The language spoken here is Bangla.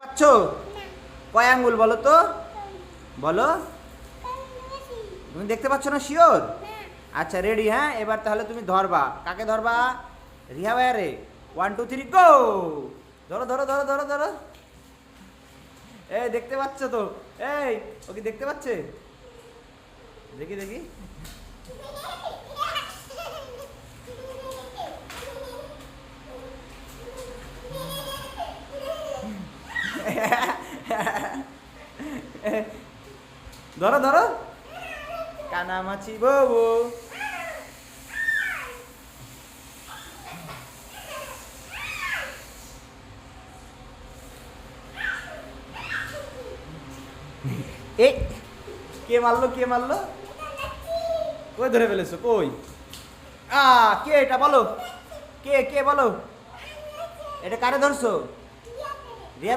পাচ্ছ? কয় আঙ্গুল বলো তো, বলো। তুমি দেখতে পাচ্ছ না? শিওর? আচ্ছা রেডি? হ্যাঁ, এবার তাহলে তুমি ধরবা। কাকে ধরবা? রিহা ভাইয়া রে। 1 2 3 গো। ধরো ধরো ধরো ধরো ধরো। এই দেখতে পাচ্ছ তো? এই ও কি দেখতে পাচ্ছে? দেখি দেখি। ধরো ধরো। কানামাছি বউ। এ কে মারলো, কে মারলো? কই ধরে ফেলেছো? কই? কে এটা বলো? কে কে বলো? এটা কারে ধরছো? রিয়া